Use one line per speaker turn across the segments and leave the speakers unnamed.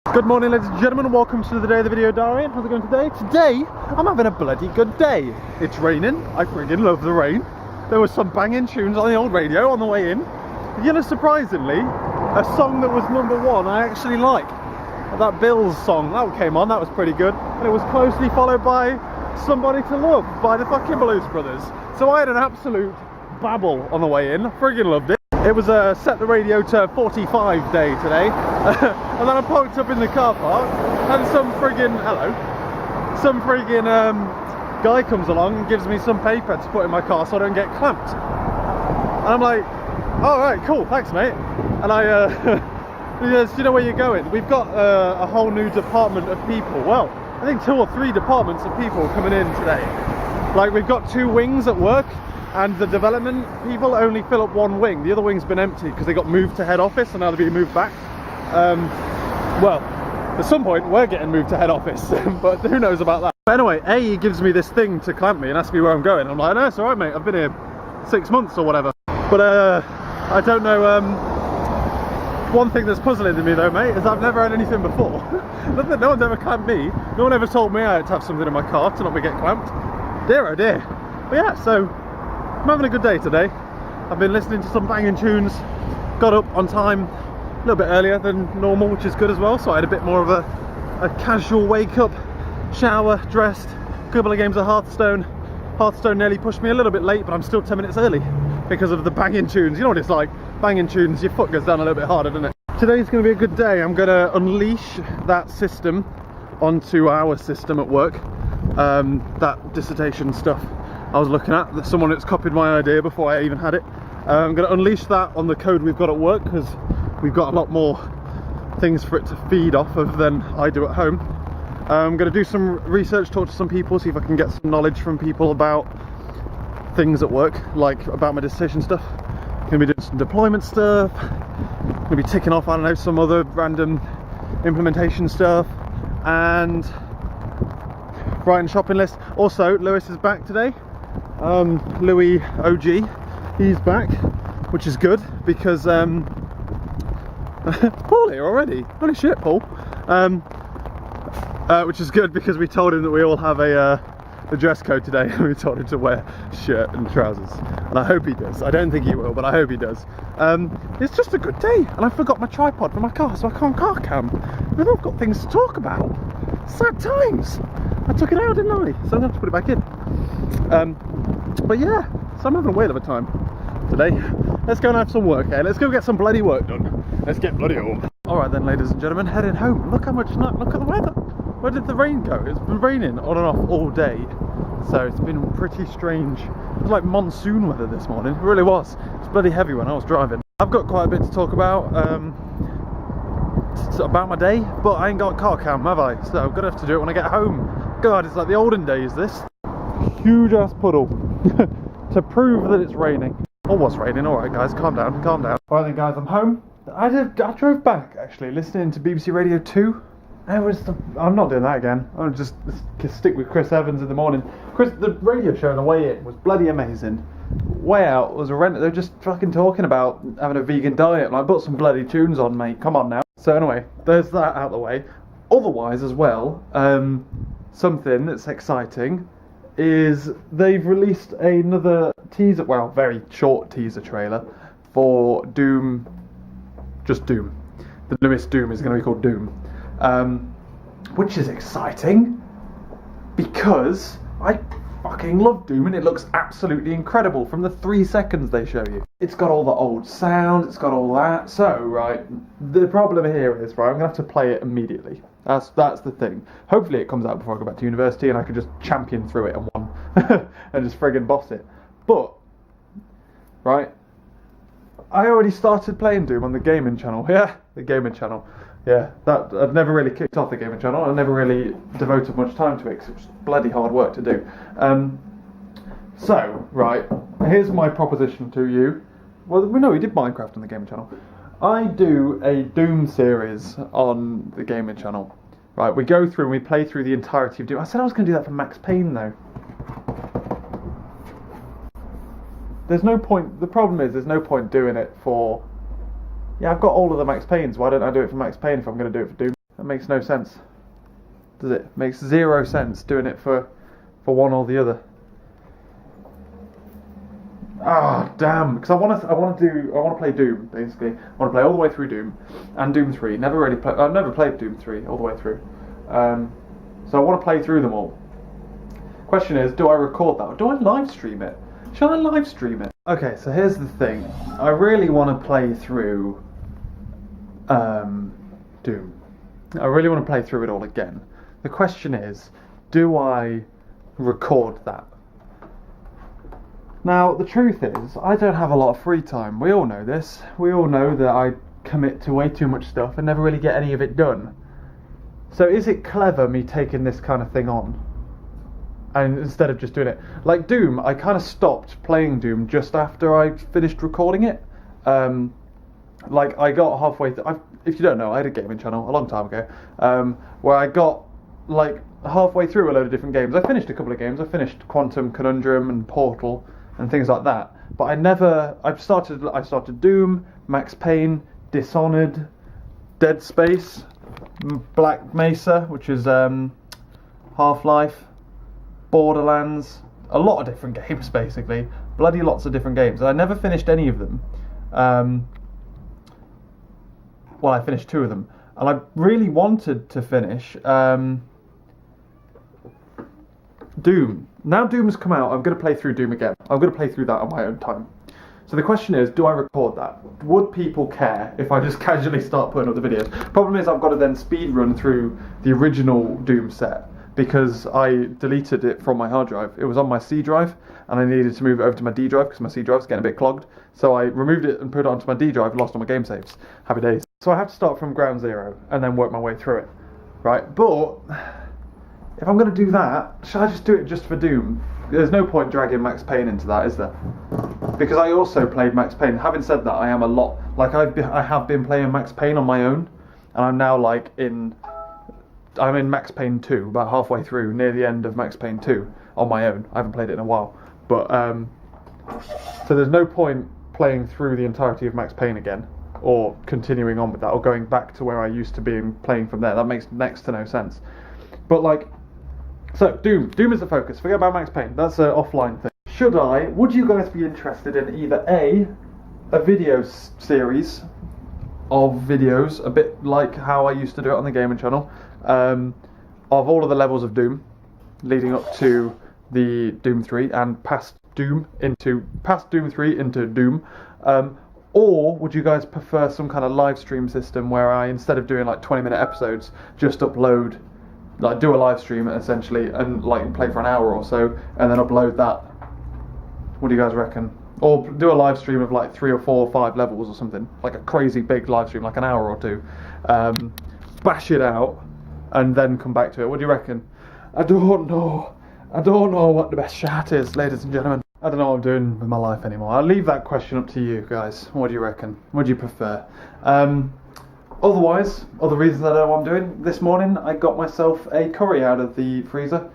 Good morning, ladies and gentlemen, welcome to the day of the video diary. How's it going today? Today, I'm having a bloody good day. It's raining, I friggin' love the rain. There was some banging tunes on the old radio on the way in. You know, surprisingly, a song that was #1 I actually like. That Bills song, that came on, that was pretty good. And it was closely followed by Somebody to Love by the fucking Blues Brothers. So I had an absolute babble on the way in, I friggin' loved it. It was a set the radio to 45 day today. And then I parked up in the car park and some friggin' guy comes along and gives me some paper to put in my car so I don't get clamped. And I'm like, oh right, cool, thanks mate. And he goes, do you know where you're going? We've got a whole new department of people. Well, I think 2 or 3 departments of people coming in today. Like, we've got 2 wings at work, and the development people only fill up 1 wing. The other wing's been empty because they got moved to head office and now they're being moved back. Well, at some point we're getting moved to head office, but who knows about that. But anyway, he gives me this thing to clamp me and asks me where I'm going. I'm like, no, it's alright mate, I've been here 6 months or whatever. But I don't know, one thing that's puzzling to me though, mate, is I've never had anything before. No one's ever clamped me. No one ever told me I had to have something in my car to not get clamped. Dear oh dear. But yeah, so I'm having a good day today. I've been listening to some banging tunes, got up on time a little bit earlier than normal, which is good as well, so I had a bit more of a casual wake up, shower, dressed, a couple of games of Hearthstone. Hearthstone nearly pushed me a little bit late, but I'm still 10 minutes early because of the banging tunes. You know what it's like, banging tunes, your foot goes down a little bit harder, doesn't it? Today's going to be a good day. I'm going to unleash that system onto our system at work, that dissertation stuff I was looking at, that someone that's copied my idea before I even had it. I'm going to unleash that on the code we've got at work because we've got a lot more things for it to feed off of than I do at home. I'm going to do some research, talk to some people, see if I can get some knowledge from people about things at work, like about my dissertation stuff. Going to be doing some deployment stuff, going to be ticking off, I don't know, some other random implementation stuff, and writing a shopping list. Also, Lewis is back today. Louis OG, he's back, which is good because Paul here already. Holy shit, Paul. Which is good because we told him that we all have a dress code today, and we told him to wear shirt and trousers, and I hope he does. I don't think he will, but I hope he does. It's just a good day, and I forgot my tripod for my car, so I can't car cam. We've all got things to talk about. Sad times. I took it out, didn't I? So I'm going to have to put it back in. But yeah, so I'm having a whale of a time today. Let's go and have some work, eh? Let's go get some bloody work done. Let's get bloody home. Alright then, ladies and gentlemen, heading home. Look how much, look at the weather. Where did the rain go? It's been raining on and off all day, so it's been pretty strange. It was like monsoon weather this morning, it really was. It's bloody heavy when I was driving. I've got quite a bit to talk about my day, but I ain't got car cam, have I? So I'm gonna have to do it when I get home. God, it's like the olden days, this. Huge ass puddle to prove that it's raining. Or was raining. Alright guys, calm down, calm down. Alright then guys, I'm home. I drove back actually, listening to BBC Radio 2. I'm not doing that again. I'll just stick with Chris Evans in the morning. The radio show on the way in was bloody amazing. Way out was horrendous. They're just fucking talking about having a vegan diet. Like, put some bloody tunes on, mate. Come on now. So anyway, there's that out of the way. Otherwise, as well, something that's exciting is they've released another teaser, well, very short teaser trailer for Doom. Just Doom. The newest Doom is going to be called Doom. Which is exciting because I fucking love Doom and it looks absolutely incredible from the 3 seconds they show you. It's got all the old sounds, it's got all that. So, right, the problem here is, right, I'm going to have to play it immediately. That's the thing. Hopefully it comes out before I go back to university and I can just champion through it in one and just friggin' boss it. But, right, I already started playing Doom on the gaming channel. Yeah, the gaming channel. Yeah, that I've never really kicked off the gaming channel. I never really devoted much time to it because it was bloody hard work to do. So, right, here's my proposition to you. Well, no, we did Minecraft on the gaming channel. I do a Doom series on the gaming channel. Right, we go through and we play through the entirety of Doom. I said I was going to do that for Max Payne though. There's no point, the problem is there's no point doing it for... Yeah, I've got all of the Max Paynes, why don't I do it for Max Payne if I'm going to do it for Doom? That makes no sense, does it? Makes zero sense doing it for one or the other. Ah, damn! Because I want to play Doom. Basically, I want to play all the way through Doom and Doom 3. I've never played Doom 3 all the way through. So I want to play through them all. Question is, do I record that or do I live stream it? Shall I live stream it? Okay, so here's the thing. I really want to play through Doom. I really want to play through it all again. The question is, do I record that? Now, the truth is, I don't have a lot of free time. We all know this. We all know that I commit to way too much stuff and never really get any of it done. So is it clever me taking this kind of thing on? And instead of just doing it. Like Doom, I kind of stopped playing Doom just after I finished recording it. Like I got halfway through, if you don't know, I had a gaming channel a long time ago, where I got like halfway through a load of different games. I finished a couple of games. I finished Quantum Conundrum and Portal and things like that. But I started Doom, Max Payne, Dishonored, Dead Space, Black Mesa, which is Half-Life, Borderlands, a lot of different games basically, bloody lots of different games, and I never finished any of them. Well, I finished 2 of them, and I really wanted to finish Doom. Now Doom's come out, I'm going to play through Doom again. I'm going to play through that on my own time. So the question is, do I record that? Would people care if I just casually start putting up the videos? Problem is, I've got to then speed run through the original Doom set, because I deleted it from my hard drive. It was on my C drive, and I needed to move it over to my D drive because my C drive was getting a bit clogged. So I removed it and put it onto my D drive, lost all my game saves. Happy days. So I have to start from ground zero and then work my way through it, right? But if I'm going to do that, should I just do it just for Doom? There's no point dragging Max Payne into that, is there? Because I also played Max Payne. Having said that, I am a lot, like I have been playing Max Payne on my own, and I'm now like I'm in Max Payne 2, about halfway through, near the end of Max Payne 2, on my own. I haven't played it in a while. But, so there's no point playing through the entirety of Max Payne again, or continuing on with that, or going back to where I used to be and playing from there. That makes next to no sense. But, like, so, Doom is the focus. Forget about Max Payne. That's an offline thing. Would you guys be interested in either a video series of videos, a bit like how I used to do it on the gaming channel, of all of the levels of Doom, leading up to the Doom 3 and past Doom 3 into Doom, or would you guys prefer some kind of live stream system where I, instead of doing like 20-minute episodes, just upload, like do a live stream essentially and like play for an hour or so and then upload that? What do you guys reckon? Or do a live stream of like 3 or 4 or 5 levels or something, like a crazy big live stream, like an hour or 2, bash it out and then come back to it. What do you reckon? I don't know what the best chat is, ladies and gentlemen. I don't know what I'm doing with my life anymore. I'll leave that question up to you guys. What do you reckon? What do you prefer? Otherwise, other reasons I don't know what I'm doing. This morning I got myself a curry out of the freezer,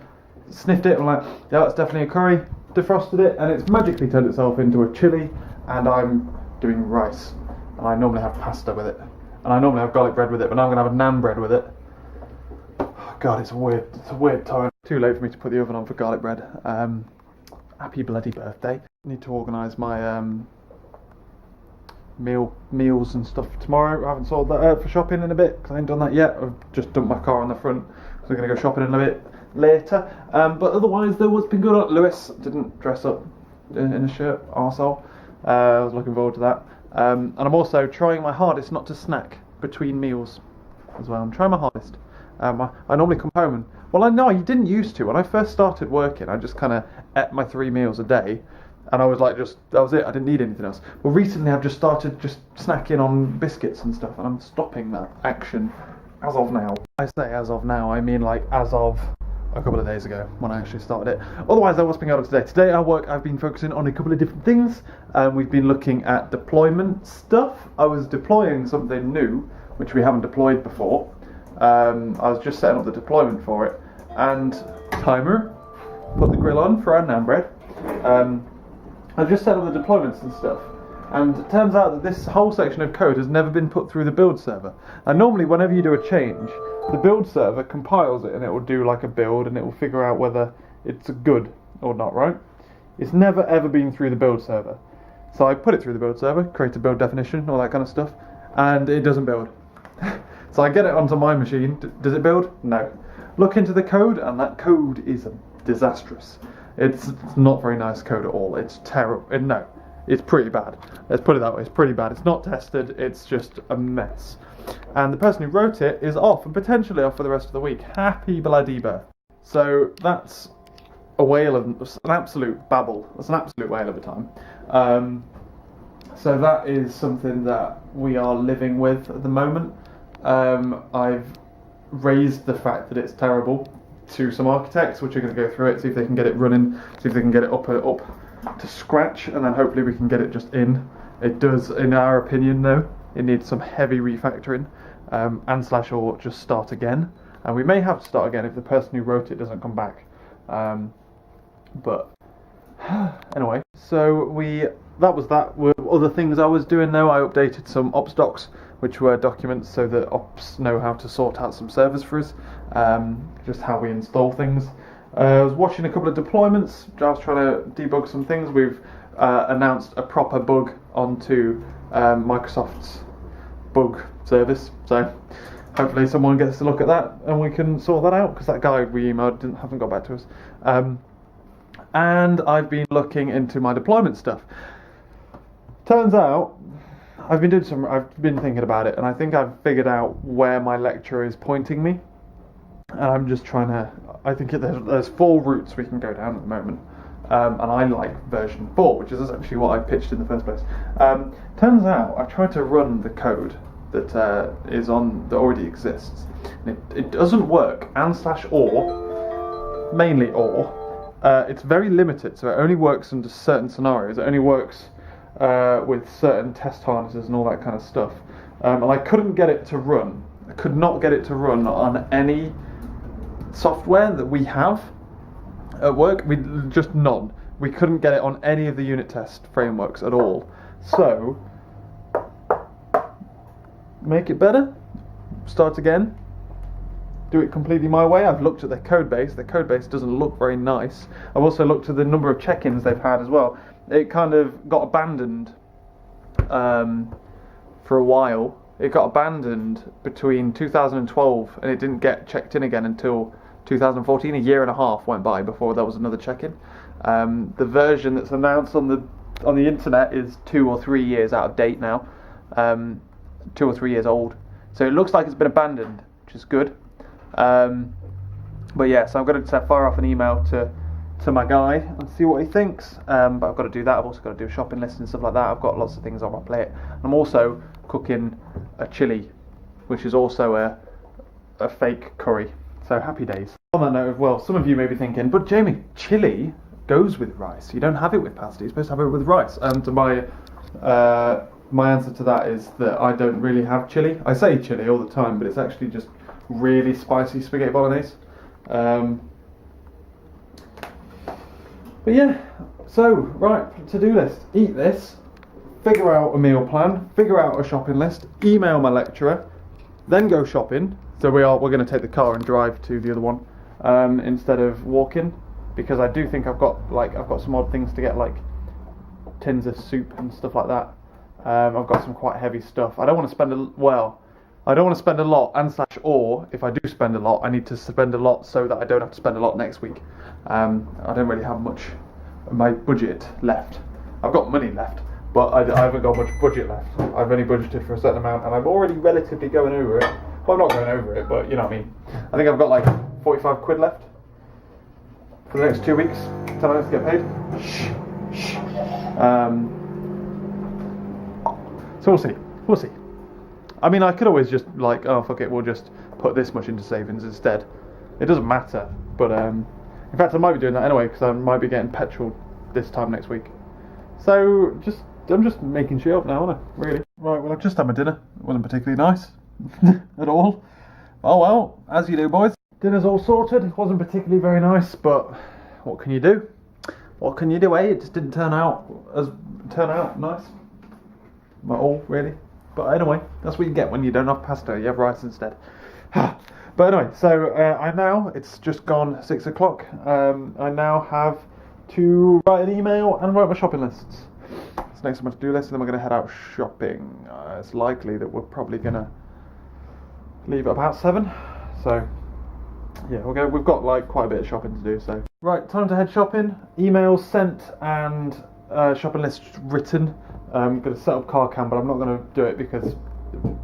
sniffed it, and I'm like, yeah, that's definitely a curry. Defrosted it, and it's magically turned itself into a chili, and I'm doing rice. And I normally have pasta with it, and I normally have garlic bread with it, but now I'm going to have a naan bread with it. Oh, God, it's a weird time. Too late for me to put the oven on for garlic bread. Happy bloody birthday. I need to organise my meals and stuff for tomorrow. I haven't sorted that out for shopping in a bit, because I ain't done that yet. I've just dumped my car on the front, so I'm going to go shopping in a bit later. But otherwise, there was been good. Lewis didn't dress up in a shirt, arsehole. I was looking forward to that. And I'm also trying my hardest not to snack between meals as well. I'm trying my hardest. I normally come home and, well, I know I didn't used to. When I first started working, I just kind of ate my 3 meals a day, and I was like, that was it. I didn't need anything else. But recently, I've just started just snacking on biscuits and stuff, and I'm stopping that action as of now. I say as of now, I mean like as of a couple of days ago when I actually started it. Otherwise, what's been going on today? Today at work, I've been focusing on a couple of different things. We've been looking at deployment stuff. I was deploying something new, which we haven't deployed before. I was just setting up the deployment for it, and timer, put the grill on for our naan bread. I've just set up the deployments and stuff, and it turns out that this whole section of code has never been put through the build server. And normally whenever you do a change, the build server compiles it, and it will do like a build, and it will figure out whether it's good or not, right? It's never ever been through the build server. So I put it through the build server, create a build definition, all that kind of stuff, and it doesn't build. So I get it onto my machine. Does it build? No. Look into the code, and that code is disastrous. It's not very nice code at all. It's terrible. No, it's pretty bad. Let's put it that way. It's pretty bad. It's not tested. It's just a mess. And the person who wrote it is off, and potentially off for the rest of the week. Happy bloody birth. So that's a whale of an absolute babble. That's an absolute whale of a time. So that is something that we are living with at the moment. I've raised the fact that it's terrible to some architects, which are going to go through it, see if they can get it running, see if they can get it up to scratch, and then hopefully we can get it just in. It does, in our opinion, though, it needs some heavy refactoring, and/or just start again. And we may have to start again if the person who wrote it doesn't come back. But anyway, so that was that. Other things I was doing though, I updated some ops docs, which were documents so that ops know how to sort out some servers for us, just how we install things. I was watching a couple of deployments. I was trying to debug some things. We've announced a proper bug onto Microsoft's bug service, so hopefully someone gets to look at that and we can sort that out, because that guy we emailed haven't got back to us. And I've been looking into my deployment stuff. Turns out I've been thinking about it, and I think I've figured out where my lecture is pointing me. And I'm just trying to. I think there's 4 routes we can go down at the moment, and I like version 4, which is essentially what I pitched in the first place. Turns out I tried to run the code that is on that already exists, and it doesn't work. And/or mainly or. It's very limited, so it only works under certain scenarios. It only works with certain test harnesses and all that kind of stuff. And I couldn't get it to run. I could not get it to run on any software that we have at work. Just none. We couldn't get it on any of the unit test frameworks at all. So, make it better. Start again. Do it completely my way. I've looked at their code base. Their code base doesn't look very nice. I've also looked at the number of check-ins they've had as well. It kind of got abandoned for a while. It got abandoned between 2012 and it didn't get checked in again until 2014. A year and a half went by before there was another check-in. The version that's announced on the internet is 2 or 3 years out of date now. 2 or 3 years old. So it looks like it's been abandoned, which is good. But yeah, so I'm going to fire off an email to my guy and see what he thinks. But I've got to do that. I've also got to do a shopping list and stuff like that. I've got lots of things on my plate. I'm also cooking a chili, which is also a fake curry. So happy days. On that note, well, some of you may be thinking, but Jamie, chili goes with rice. You don't have it with pasta. You're supposed to have it with rice. And my answer to that is that I don't really have chili. I say chili all the time, but it's actually just really spicy spaghetti bolognese. But yeah, so right, to-do list: eat this, figure out a meal plan, figure out a shopping list, email my lecturer, then go shopping. So we're going to take the car and drive to the other one instead of walking, because I do think I've got some odd things to get, like tins of soup and stuff like that. I've got some quite heavy stuff. I don't want to spend a lot, and/or if I do spend a lot, I need to spend a lot so that I don't have to spend a lot next week. I don't really have much of my budget left. I've got money left, but I haven't got much budget left. I've only budgeted for a certain amount, and I'm already relatively going over it. Well, I'm not going over it, but you know what I mean. I think I've got like 45 quid left for the next 2 weeks till I have to get paid. So we'll see. I mean, I could always just like, oh fuck it, we'll just put this much into savings instead. It doesn't matter, but in fact I might be doing that anyway, because I might be getting petrol this time next week. So I'm just making shit up now, aren't I? Really? Right, well, I've just had my dinner. It wasn't particularly nice at all. Oh well, as you do, boys. Dinner's all sorted. It wasn't particularly very nice, but what can you do? What can you do, eh? It just didn't turn out nice at all, really. But anyway, that's what you get when you don't have pasta. You have rice instead. But anyway, so it's just gone 6 o'clock. I now have to write an email and write my shopping lists. So next on my to-do list, and then we're going to head out shopping. It's likely that we're probably going to leave at about 7. So yeah, we've got like quite a bit of shopping to do. So right, time to head shopping. Emails sent and shopping list written. I'm going to set up car cam, but I'm not going to do it because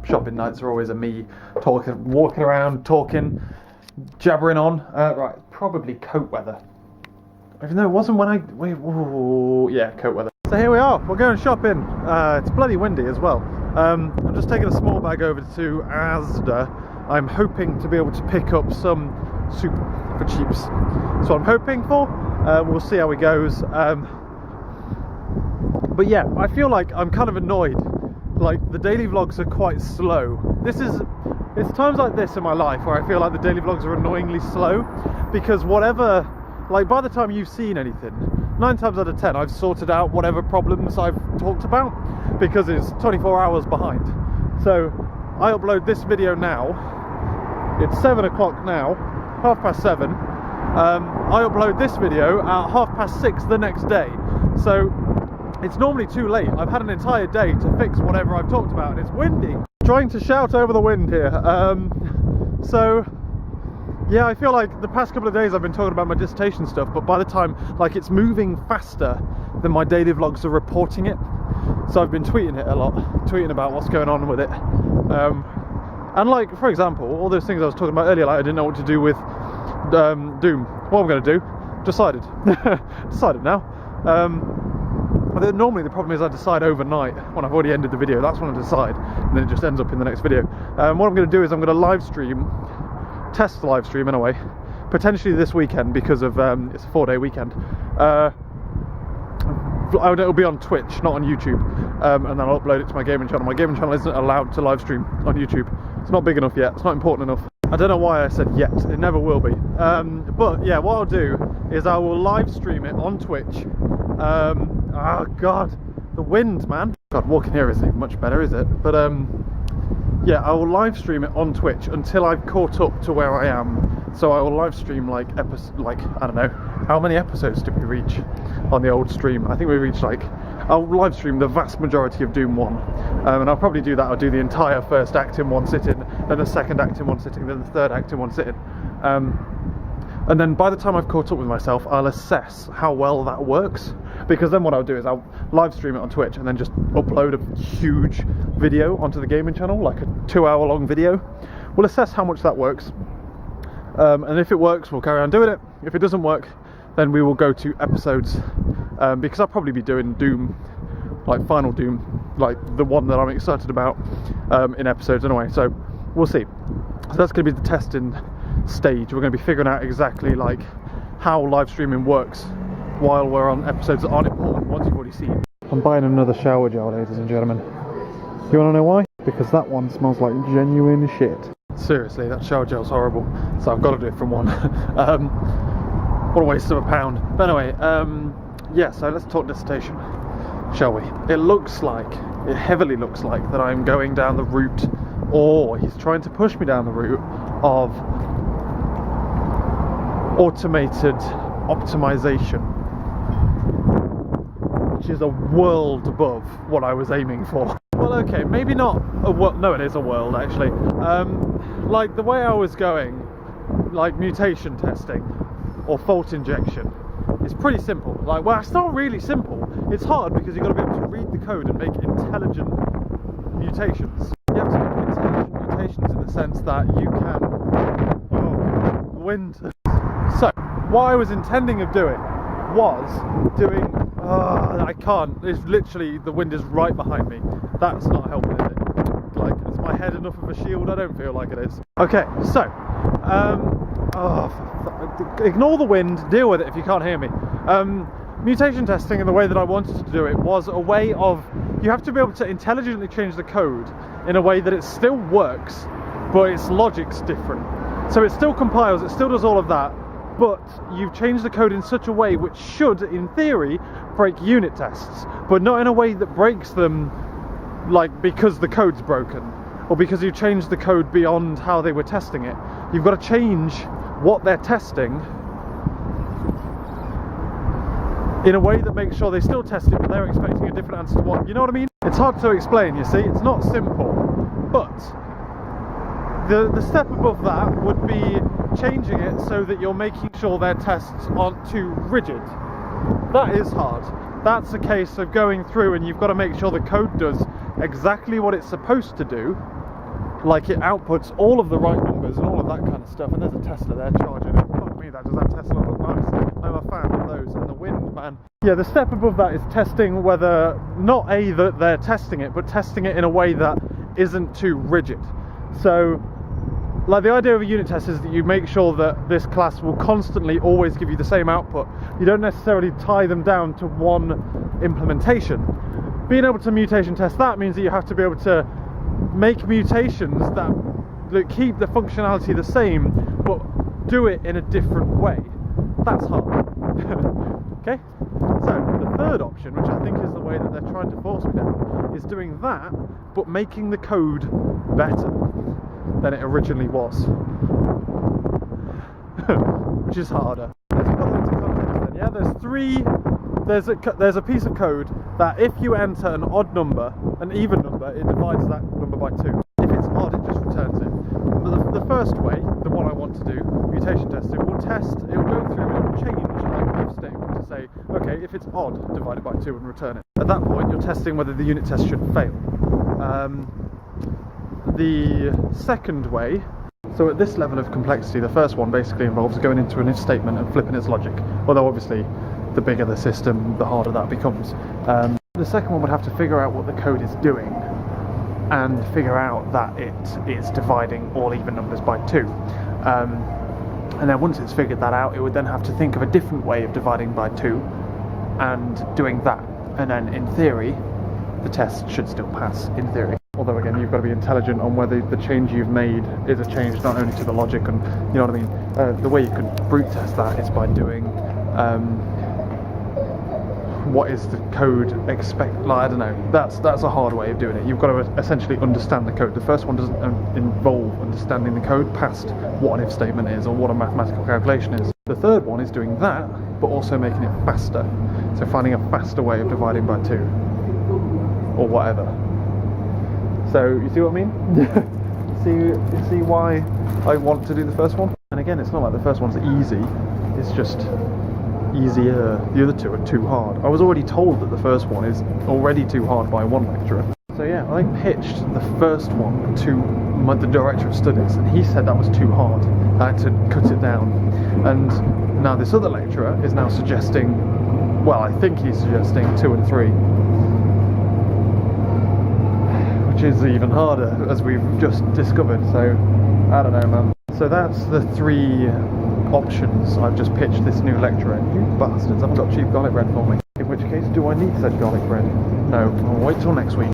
shopping nights are always me walking around, talking, jabbering on. Right, probably coat weather. Even though it wasn't when yeah, coat weather. So here we are, we're going shopping. It's bloody windy as well. I'm just taking a small bag over to Asda. I'm hoping to be able to pick up some soup for cheaps. That's what I'm hoping for. We'll see how it goes. But yeah, I feel like I'm kind of annoyed. Like, the daily vlogs are quite slow. It's times like this in my life where I feel like the daily vlogs are annoyingly slow, because whatever, like, by the time you've seen anything, 9 times out of 10 I've sorted out whatever problems I've talked about, because it's 24 hours behind. So I upload this video now, it's 7 o'clock now, 7:30. I upload this video at 6:30 the next day. So it's normally too late. I've had an entire day to fix whatever I've talked about, and it's windy. Trying to shout over the wind here. So yeah, I feel like the past couple of days I've been talking about my dissertation stuff, but by the time, like, it's moving faster than my daily vlogs are reporting it. So I've been tweeting it a lot, tweeting about what's going on with it. And like, for example, all those things I was talking about earlier, like I didn't know what to do with Doom. What I'm going to do, decided now. But normally the problem is I decide overnight when I've already ended the video. That's when I decide, and then it just ends up in the next video. What I'm going to do is I'm going to live stream, test the live stream in a way, potentially this weekend, because of it's a 4-day weekend. It'll be on Twitch, not on YouTube, and then I'll upload it to my gaming channel. My gaming channel isn't allowed to live stream on YouTube. It's not big enough yet. It's not important enough. I don't know why I said yet. It never will be. But yeah, what I'll do is I will live stream it on Twitch. Oh god, the wind, man. God, walking here isn't even much better, is it? But yeah, I will live stream it on Twitch until I've caught up to where I am. So I will live stream I don't know, how many episodes did we reach on the old stream? I think we reached I'll live stream the vast majority of Doom 1. And I'll probably do that. I'll do the entire first act in one sitting, then the second act in one sitting, then the third act in one sitting. And then by the time I've caught up with myself, I'll assess how well that works. Because then what I'll do is I'll live stream it on Twitch and then just upload a huge video onto the gaming channel, like a 2-hour-long video. We'll assess how much that works. And if it works, we'll carry on doing it. If it doesn't work, then we will go to episodes. Because I'll probably be doing Doom, like Final Doom, like the one that I'm excited about, in episodes anyway. So we'll see. So that's going to be the testing stage. We're going to be figuring out exactly like how live streaming works while we're on episodes that aren't important once you've already seen. I'm buying another shower gel, ladies and gentlemen. You want to know why? Because that one smells like genuine shit. Seriously, that shower gel's horrible, so I've got to do it from one. What a waste of £1. But anyway, yeah, so let's talk dissertation, shall we? It heavily looks like that I'm going down the route, or he's trying to push me down the route of automated optimization, which is a world above what I was aiming for. Well, okay, maybe not a world. No, it is a world actually. Like the way I was going, like mutation testing or fault injection, it's pretty simple. Like, well, it's not really simple. It's hard because you've got to be able to read the code and make intelligent mutations. You have to make intelligent mutations in the sense that you can. Oh, wind. So, what I was intending of doing was doing. I can't. It's literally, the wind is right behind me. That's not helping, is it? Like, is my head enough of a shield? I don't feel like it is. Okay, so, ignore the wind, deal with it if you can't hear me. Mutation testing, in the way that I wanted to do it, was a way of, you have to be able to intelligently change the code in a way that it still works, but its logic's different. So it still compiles, it still does all of that, but you've changed the code in such a way which should, in theory, break unit tests, but not in a way that breaks them, like, because the code's broken, or because you changed the code beyond how they were testing it. You've got to change what they're testing in a way that makes sure they still test it, but they're expecting a different answer to what, you know what I mean? It's hard to explain, you see, it's not simple, but the step above that would be changing it so that you're making sure their tests aren't too rigid. That is hard. That's a case of going through and you've got to make sure the code does exactly what it's supposed to do, like it outputs all of the right numbers and all of that kind of stuff. And there's a Tesla there charging it. Fuck me, that does that Tesla look nice. I'm a fan of those, and the wind, man. Yeah, the step above that is testing whether, not that they're testing it, but testing it in a way that isn't too rigid. So, like, the idea of a unit test is that you make sure that this class will constantly always give you the same output. You don't necessarily tie them down to one implementation. Being able to mutation test that means that you have to be able to make mutations that keep the functionality the same, but do it in a different way. That's hard. Okay? So, the third option, which I think is the way that they're trying to force me down, is doing that, but making the code better than it originally was. Which is harder. Let's put that into context then. Yeah, there's a piece of code that if you enter an odd number, an even number, it divides that number by 2. If it's odd, it just returns it. But the first way, the one I want to do, mutation testing, will go through and it will change like if statement to say, okay, if it's odd, divide it by 2 and return it. At that point, you're testing whether the unit test should fail. The second way, so at this level of complexity, the first one basically involves going into an if statement and flipping its logic. Although obviously, the bigger the system, the harder that becomes. The second one would have to figure out what the code is doing and figure out that it is dividing all even numbers by 2. And then once it's figured that out, it would then have to think of a different way of dividing by 2 and doing that. And then in theory, the test should still pass, in theory. Although again, you've got to be intelligent on whether the change you've made is a change not only to the logic and, you know what I mean, the way you could brute test that is by doing what is the code expect, like, I don't know, that's a hard way of doing it. You've got to essentially understand the code. The first one doesn't involve understanding the code past what an if statement is or what a mathematical calculation is. The third one is doing that, but also making it faster. So finding a faster way of dividing by 2 or whatever. So you see what I mean? see why I want to do the first one? And again, it's not like the first one's easy, it's just easier. The other two are too hard. I was already told that the first one is already too hard by one lecturer. So yeah, I pitched the first one to the director of studies, and he said that was too hard. I had to cut it down. And now this other lecturer is now suggesting, well, I think he's suggesting 2 and 3. Which is even harder, as we've just discovered, so I don't know, man. So that's the 3 options I've just pitched this new lecturer. You bastards haven't got cheap garlic bread for me. In which case, do I need said garlic bread? No, I'll wait till next week.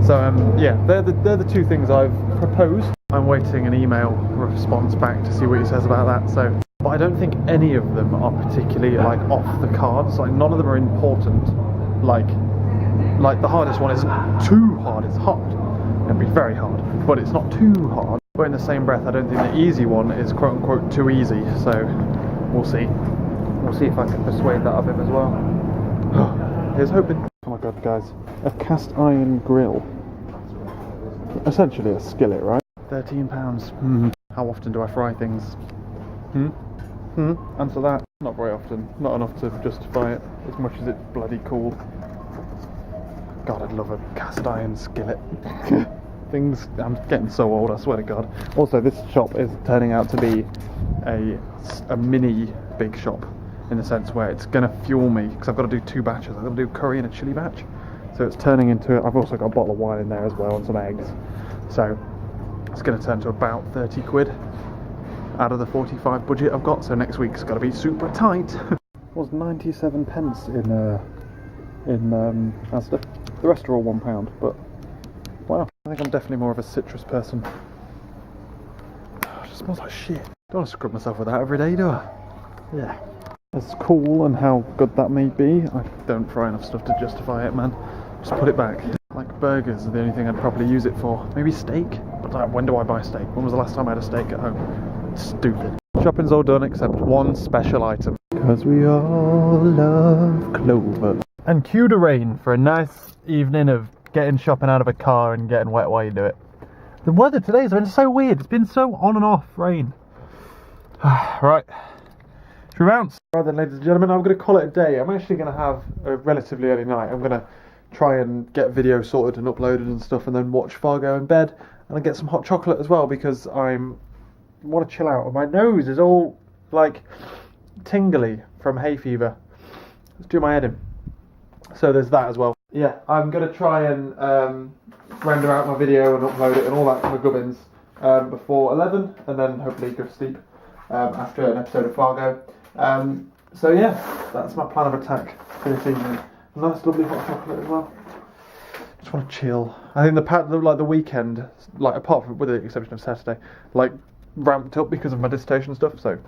So yeah, they're the 2 things I've proposed. I'm waiting an email response back to see what he says about that. So, but I don't think any of them are particularly like off the cards. Like none of them are important. Like the hardest one isn't too hard. It's hard. It'd be very hard, but it's not too hard. But in the same breath, I don't think the easy one is quote unquote too easy. So we'll see. We'll see if I can persuade that of him as well. Here's hoping. Oh my god, guys. A cast iron grill. Essentially a skillet, right? £13. How often do I fry things? Answer that. Not very often. Not enough to justify it as much as it's bloody cool. God, I'd love a cast iron skillet. Things, I'm getting so old, I swear to God. Also, this shop is turning out to be a mini big shop, in the sense where it's going to fuel me, because I've got to do 2 batches. I've got to do curry and a chili batch. So it's turning into, I've also got a bottle of wine in there as well and some eggs. So it's going to turn to about 30 quid out of the 45 budget I've got. So next week's got to be super tight. It was 97 pence in Asda. The rest are all £1, but wow, I think I'm definitely more of a citrus person. It just smells like shit. Don't want to scrub myself with that every day, do I? Yeah. As cool and how good that may be, I don't fry enough stuff to justify it, man. Just put it back. Like burgers are the only thing I'd probably use it for. Maybe steak? But when do I buy steak? When was the last time I had a steak at home? Stupid. Shopping's all done except one special item. Because we all love clover. And cue the rain for a nice evening of getting shopping out of a car and getting wet while you do it. The weather today has been so weird. It's been so on and off rain. Right. Should we bounce? Right then, ladies and gentlemen, I'm going to call it a day. I'm actually going to have a relatively early night. I'm going to try and get video sorted and uploaded and stuff, and then watch Fargo in bed, and then get some hot chocolate as well, because I want to chill out. My nose is all like tingly from hay fever. Let's do my head in. So there's that as well. Yeah, I'm going to try and render out my video and upload it and all that kind of gubbins before 11, and then hopefully go to sleep after an episode of Fargo. So yeah, that's my plan of attack for this evening. Nice lovely hot chocolate as well. Just want to chill. I think the weekend, like apart from with the exception of Saturday, like ramped up because of my dissertation stuff. So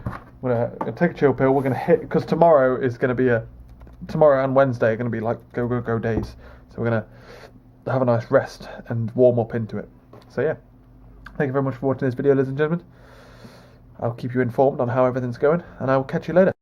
I'm gonna take a chill pill. We're gonna hit, because tomorrow and Wednesday are gonna be like go days. So we're gonna have a nice rest and warm up into it. So yeah, thank you very much for watching this video, ladies and gentlemen. I'll keep you informed on how everything's going, and I will catch you later.